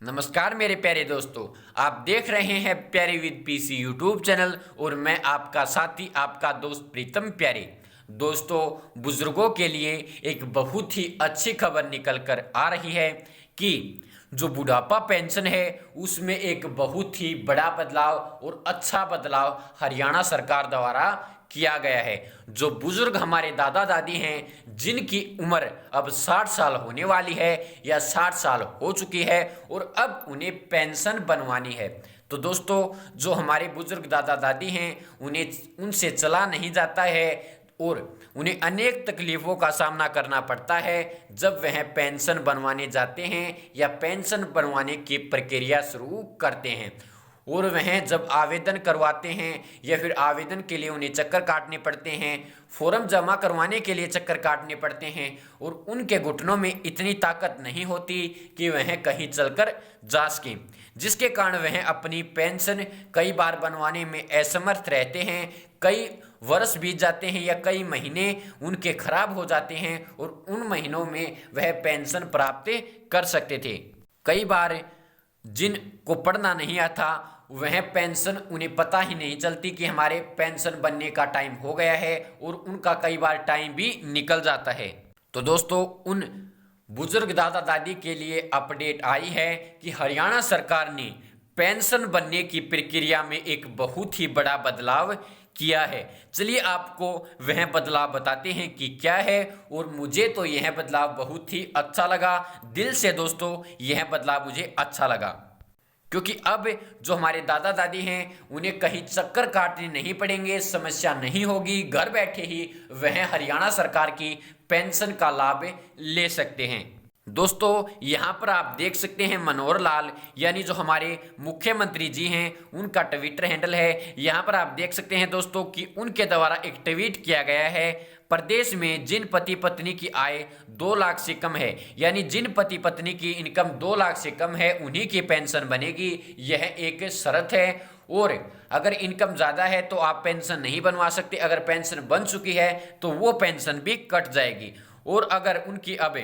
नमस्कार मेरे प्यारे दोस्तों, आप देख रहे हैं प्यारे विद पीसी यूट्यूब चैनल और मैं आपका साथी आपका दोस्त प्रीतम प्यारे। दोस्तों, बुजुर्गों के लिए एक बहुत ही अच्छी खबर निकल कर आ रही है कि जो बुढ़ापा पेंशन है उसमें एक बहुत ही बड़ा बदलाव और अच्छा बदलाव हरियाणा सरकार द्वारा किया गया है। जो बुजुर्ग हमारे दादा दादी हैं जिनकी उम्र अब 60 साल होने वाली है या 60 साल हो चुकी है और अब उन्हें पेंशन बनवानी है, तो दोस्तों जो हमारे बुजुर्ग दादा दादी हैं उन्हें उनसे चला नहीं जाता है और उन्हें अनेक तकलीफ़ों का सामना करना पड़ता है जब वह पेंशन बनवाने जाते हैं या पेंशन बनवाने की प्रक्रिया शुरू करते हैं। और वह जब आवेदन करवाते हैं या फिर आवेदन के लिए उन्हें चक्कर काटने पड़ते हैं, फॉर्म जमा करवाने के लिए चक्कर काटने पड़ते हैं और उनके घुटनों में इतनी ताकत नहीं होती कि वह कहीं चलकर जा सकें, जिसके कारण वह अपनी पेंशन कई बार बनवाने में असमर्थ रहते हैं। कई वर्ष बीत जाते हैं या कई महीने उनके खराब हो जाते हैं और उन महीनों में वह पेंशन प्राप्त कर सकते थे। कई बार जिनको पढ़ना नहीं आता वह पेंशन उन्हें पता ही नहीं चलती कि हमारे पेंशन बनने का टाइम हो गया है और उनका कई बार टाइम भी निकल जाता है। तो दोस्तों, उन बुजुर्ग दादा दादी के लिए अपडेट आई है कि हरियाणा सरकार ने पेंशन बनने की प्रक्रिया में एक बहुत ही बड़ा बदलाव किया है। चलिए आपको वह बदलाव बताते हैं कि क्या है, और मुझे तो यह बदलाव बहुत ही अच्छा लगा। दिल से दोस्तों यह बदलाव मुझे अच्छा लगा, क्योंकि अब जो हमारे दादा दादी हैं उन्हें कहीं चक्कर काटने नहीं पड़ेंगे, समस्या नहीं होगी, घर बैठे ही वह हरियाणा सरकार की पेंशन का लाभ ले सकते हैं। दोस्तों, यहाँ पर आप देख सकते हैं मनोहर लाल यानी जो हमारे मुख्यमंत्री जी हैं उनका ट्विटर हैंडल है। यहाँ पर आप देख सकते हैं दोस्तों कि उनके द्वारा एक ट्वीट किया गया है, प्रदेश में जिन पति पत्नी की आय 2 लाख से कम है, यानी जिन पति पत्नी की इनकम 2 लाख से कम है उन्हीं की पेंशन बनेगी। यह एक शर्त है, और अगर इनकम ज़्यादा है तो आप पेंशन नहीं बनवा सकते। अगर पेंशन बन चुकी है तो वो पेंशन भी कट जाएगी, और अगर उनकी अब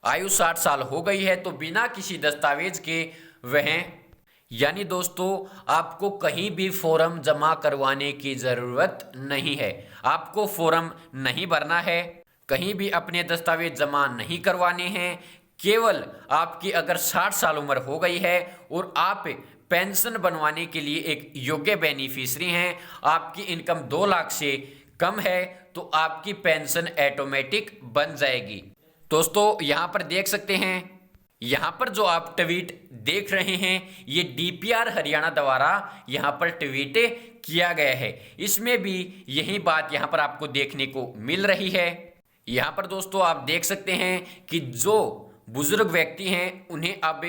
आयु 60 साल हो गई है तो बिना किसी दस्तावेज के वह, यानी दोस्तों आपको कहीं भी फॉर्म जमा करवाने की ज़रूरत नहीं है। आपको फॉर्म नहीं भरना है, कहीं भी अपने दस्तावेज जमा नहीं करवाने हैं। केवल आपकी अगर 60 साल उम्र हो गई है और आप पेंशन बनवाने के लिए एक योग्य बेनिफिशरी हैं, आपकी इनकम 2 लाख से कम है, तो आपकी पेंशन ऑटोमेटिक बन जाएगी। दोस्तों यहाँ पर देख सकते हैं, यहाँ पर जो आप ट्वीट देख रहे हैं ये डीपीआर हरियाणा द्वारा यहाँ पर ट्वीट किया गया है। इसमें भी यही बात यहाँ पर आपको देखने को मिल रही है। यहाँ पर दोस्तों आप देख सकते हैं कि जो बुजुर्ग व्यक्ति हैं उन्हें अब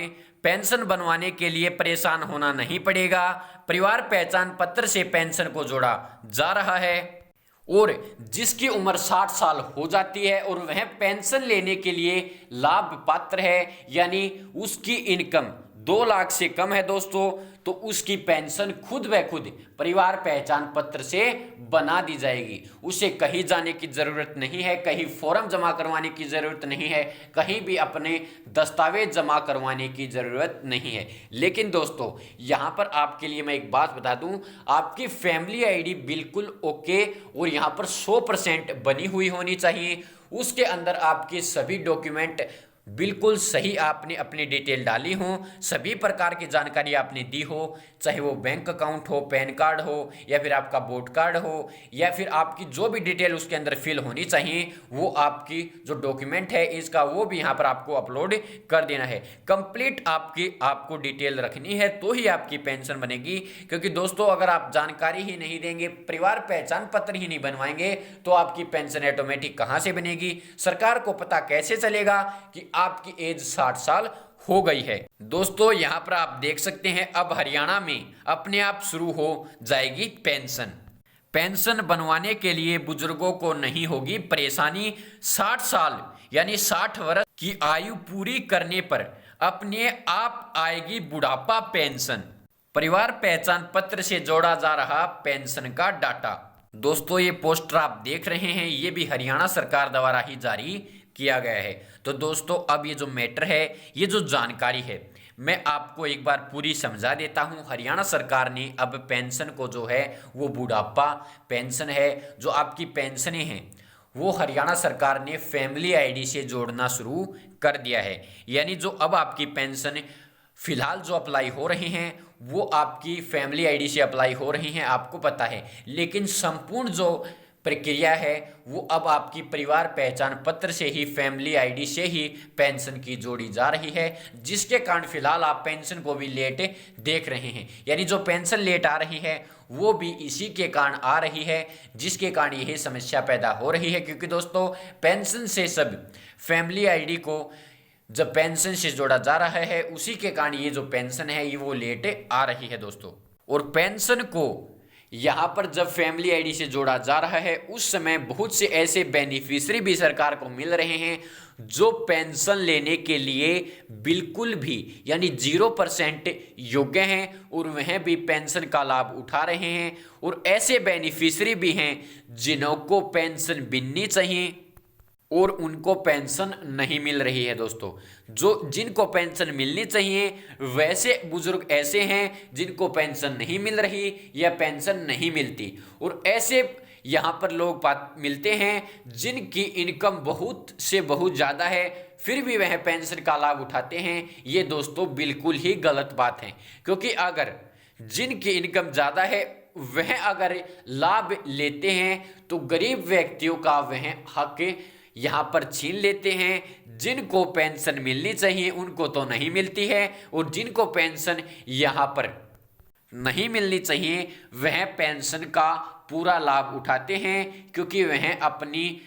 पेंशन बनवाने के लिए परेशान होना नहीं पड़ेगा। परिवार पहचान पत्र से पेंशन को जोड़ा जा रहा है, और जिसकी उम्र 60 साल हो जाती है और वह पेंशन लेने के लिए लाभ पात्र है, यानी उसकी इनकम 2 लाख से कम है दोस्तों, तो उसकी पेंशन खुद ब खुद परिवार पहचान पत्र से बना दी जाएगी। उसे कहीं जाने की ज़रूरत नहीं है, कहीं फॉर्म जमा करवाने की ज़रूरत नहीं है, कहीं भी अपने दस्तावेज जमा करवाने की ज़रूरत नहीं है। लेकिन दोस्तों यहाँ पर आपके लिए मैं एक बात बता दूं, आपकी फैमिली आईडी बिल्कुल ओके और यहाँ पर 100% बनी हुई होनी चाहिए। उसके अंदर आपके सभी डॉक्यूमेंट बिल्कुल सही आपने अपनी डिटेल डाली हो, सभी प्रकार की जानकारी आपने दी हो, चाहे वो बैंक अकाउंट हो, पैन कार्ड हो, या फिर आपका वोट कार्ड हो, या फिर आपकी जो भी डिटेल उसके अंदर फिल होनी चाहिए वो आपकी जो डॉक्यूमेंट है इसका वो भी यहाँ पर आपको अपलोड कर देना है। कंप्लीट आपको डिटेल रखनी है तो ही आपकी पेंशन बनेगी, क्योंकि दोस्तों अगर आप जानकारी ही नहीं देंगे, परिवार पहचान पत्र ही नहीं बनवाएंगे, तो आपकी पेंशन ऑटोमेटिक कहाँ से बनेगी? सरकार को पता कैसे चलेगा कि आपकी एज 60 साल हो गई है? दोस्तों यहाँ पर आप देख सकते हैं अब हरियाणा में अपने आप शुरू हो जाएगी पेंशन। पेंशन बनवाने के लिए बुजुर्गों को नहीं होगी परेशानी। 60 साल यानी 60 वर्ष की आयु पूरी करने पर अपने आप आएगी बुढ़ापा पेंशन। परिवार पहचान पत्र से जोड़ा जा रहा पेंशन का डाटा। दोस्तों ये पोस्टर आप देख रहे हैं ये भी हरियाणा सरकार द्वारा ही जारी किया गया है। तो दोस्तों अब ये जो मैटर है, ये जो जानकारी है, मैं आपको एक बार पूरी समझा देता हूं। हरियाणा सरकार ने अब पेंशन को जो है वो बुढ़ापा पेंशन है, जो आपकी पेंशनें हैं वो हरियाणा सरकार ने फैमिली आईडी से जोड़ना शुरू कर दिया है। यानी जो अब आपकी पेंशन फिलहाल जो अप्लाई हो रही हैं वो आपकी फैमिली आईडी से अप्लाई हो रही हैं, आपको पता है। लेकिन संपूर्ण जो प्रक्रिया है वो अब आपकी परिवार पहचान पत्र से ही, फैमिली आईडी से ही पेंशन की जोड़ी जा रही है, जिसके कारण फिलहाल आप पेंशन को भी लेट देख रहे हैं। यानी जो पेंशन लेट आ रही है वो भी इसी के कारण आ रही है, जिसके कारण यही समस्या पैदा हो रही है। क्योंकि दोस्तों पेंशन से सब फैमिली आईडी को जब पेंशन से जोड़ा जा रहा है, उसी के कारण ये जो पेंशन है ये वो लेट आ रही है दोस्तों। और पेंशन को यहाँ पर जब फैमिली आईडी से जोड़ा जा रहा है उस समय बहुत से ऐसे बेनिफिशियरी भी सरकार को मिल रहे हैं जो पेंशन लेने के लिए बिल्कुल भी यानी 0% योग्य हैं और वह भी पेंशन का लाभ उठा रहे हैं। और ऐसे बेनिफिशियरी भी हैं जिनको पेंशन मिलनी चाहिए और उनको पेंशन नहीं मिल रही है दोस्तों। जो जिनको पेंशन मिलनी चाहिए वैसे बुजुर्ग ऐसे हैं जिनको पेंशन नहीं मिल रही या पेंशन नहीं मिलती। और ऐसे यहाँ पर लोग मिलते हैं जिनकी इनकम बहुत से बहुत ज़्यादा है फिर भी वह पेंशन का लाभ उठाते हैं। ये दोस्तों बिल्कुल ही गलत बात है, क्योंकि अगर जिनकी इनकम ज़्यादा है वह अगर लाभ लेते हैं तो गरीब व्यक्तियों का वह हक यहाँ पर छीन लेते हैं। जिनको पेंशन मिलनी चाहिए उनको तो नहीं मिलती है और जिनको पेंशन यहाँ पर नहीं मिलनी चाहिए वह पेंशन का पूरा लाभ उठाते हैं, क्योंकि वह अपनी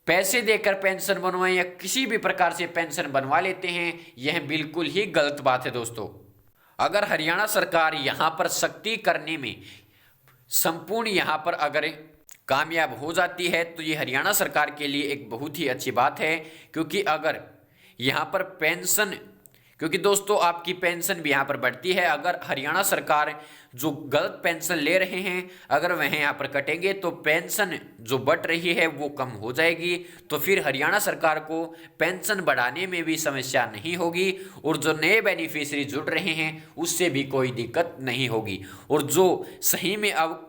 पैसे देकर पेंशन बनवाएं या किसी भी प्रकार से पेंशन बनवा लेते हैं। यह बिल्कुल ही गलत बात है दोस्तों। अगर हरियाणा सरकार यहाँ पर सख्ती करने में संपूर्ण यहाँ पर अगर कामयाब हो जाती है तो ये हरियाणा सरकार के लिए एक बहुत ही अच्छी बात है। क्योंकि अगर यहाँ पर पेंशन, क्योंकि दोस्तों आपकी पेंशन भी यहाँ पर बढ़ती है। अगर हरियाणा सरकार जो गलत पेंशन ले रहे हैं अगर वह यहाँ पर कटेंगे तो पेंशन जो बढ़ रही है वो कम हो जाएगी, तो फिर हरियाणा सरकार को पेंशन बढ़ाने में भी समस्या नहीं होगी और जो नए बेनिफिशियरी जुड़ रहे हैं उससे भी कोई दिक्कत नहीं होगी। और जो सही में अब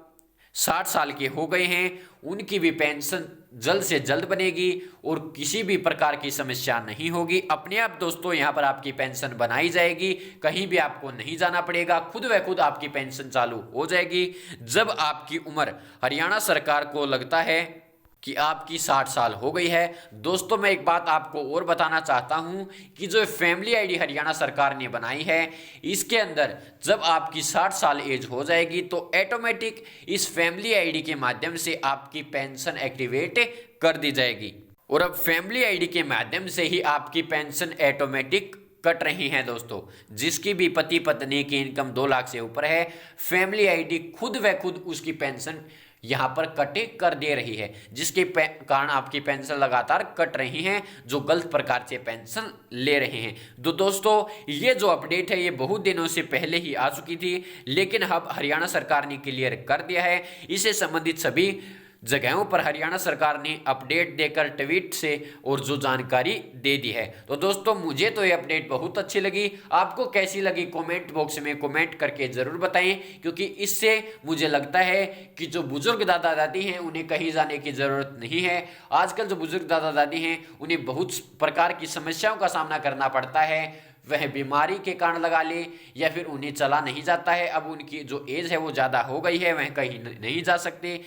60 साल के हो गए हैं उनकी भी पेंशन जल्द से जल्द बनेगी और किसी भी प्रकार की समस्या नहीं होगी। अपने आप दोस्तों यहाँ पर आपकी पेंशन बनाई जाएगी, कहीं भी आपको नहीं जाना पड़ेगा, खुद व खुद आपकी पेंशन चालू हो जाएगी। जब आपकी उम्र हरियाणा सरकार को लगता है कि आपकी 60 साल हो गई है। दोस्तों मैं एक बात आपको और बताना चाहता हूं कि जो फैमिली आईडी हरियाणा सरकार ने बनाई है इसके अंदर जब आपकी 60 साल एज हो जाएगी तो ऑटोमेटिक इस फैमिली आईडी के माध्यम से आपकी पेंशन एक्टिवेट कर दी जाएगी। और अब फैमिली आईडी के माध्यम से ही आपकी पेंशन ऑटोमेटिक कट रही हैं दोस्तों। जिसकी भी पति पत्नी की इनकम 2 लाख से ऊपर है फैमिली आईडी खुद व खुद उसकी पेंशन यहाँ पर कटे कर दे रही है, जिसके कारण आपकी पेंशन लगातार कट रही हैं जो गलत प्रकार से पेंशन ले रहे हैं। तो दोस्तों ये जो अपडेट है ये बहुत दिनों से पहले ही आ चुकी थी, लेकिन अब हरियाणा सरकार ने क्लियर कर दिया है। इससे संबंधित सभी जगहों पर हरियाणा सरकार ने अपडेट देकर ट्वीट से और जो जानकारी दे दी है। तो दोस्तों मुझे तो ये अपडेट बहुत अच्छी लगी, आपको कैसी लगी कमेंट बॉक्स में कमेंट करके ज़रूर बताएं, क्योंकि इससे मुझे लगता है कि जो बुजुर्ग दादा दादी हैं उन्हें कहीं जाने की ज़रूरत नहीं है। आजकल जो बुजुर्ग दादा दादी हैं उन्हें बहुत प्रकार की समस्याओं का सामना करना पड़ता है, वह बीमारी के कारण लगा ले या फिर उन्हें चला नहीं जाता है। अब उनकी जो एज है वो ज़्यादा हो गई है, वह कहीं नहीं जा सकते,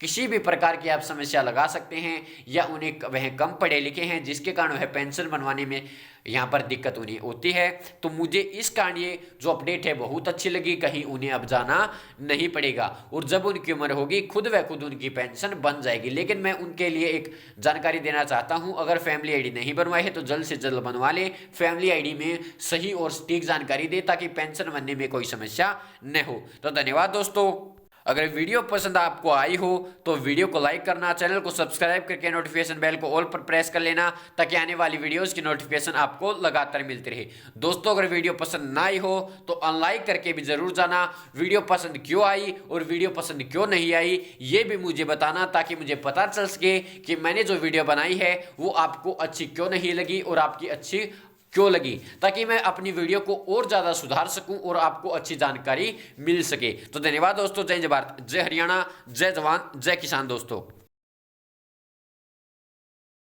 किसी भी प्रकार की आप समस्या लगा सकते हैं, या उन्हें वह कम पढ़े लिखे हैं जिसके कारण वह पेंशन बनवाने में यहाँ पर दिक्कत उन्हें होती है। तो मुझे इस कारण ये जो अपडेट है बहुत अच्छी लगी, कहीं उन्हें अब जाना नहीं पड़ेगा और जब उनकी उम्र होगी खुद व खुद उनकी पेंशन बन जाएगी। लेकिन मैं उनके लिए एक जानकारी देना चाहता हूँ, अगर फैमिली आईडी नहीं बनवाई है तो जल्द से जल्द बनवा ले, फैमिली आईडी में सही और सटीक जानकारी दे ताकि पेंशन बनने में कोई समस्या न हो। तो धन्यवाद दोस्तों। अगर वीडियो पसंद आपको आई हो तो वीडियो को लाइक करना, चैनल को सब्सक्राइब करके नोटिफिकेशन बेल को ऑल पर प्रेस कर लेना ताकि आने वाली वीडियोस की नोटिफिकेशन आपको लगातार मिलती रहे। दोस्तों अगर वीडियो पसंद ना आई हो तो अनलाइक करके भी जरूर जाना, वीडियो पसंद क्यों आई और वीडियो पसंद क्यों नहीं आई ये भी मुझे बताना, ताकि मुझे पता चल सके कि मैंने जो वीडियो बनाई है वो आपको अच्छी क्यों नहीं लगी और आपकी अच्छी क्यों लगी, ताकि मैं अपनी वीडियो को और ज़्यादा सुधार सकूं और आपको अच्छी जानकारी मिल सके। तो धन्यवाद दोस्तों। जय भारत, जय हरियाणा, जय जवान, जय किसान दोस्तों।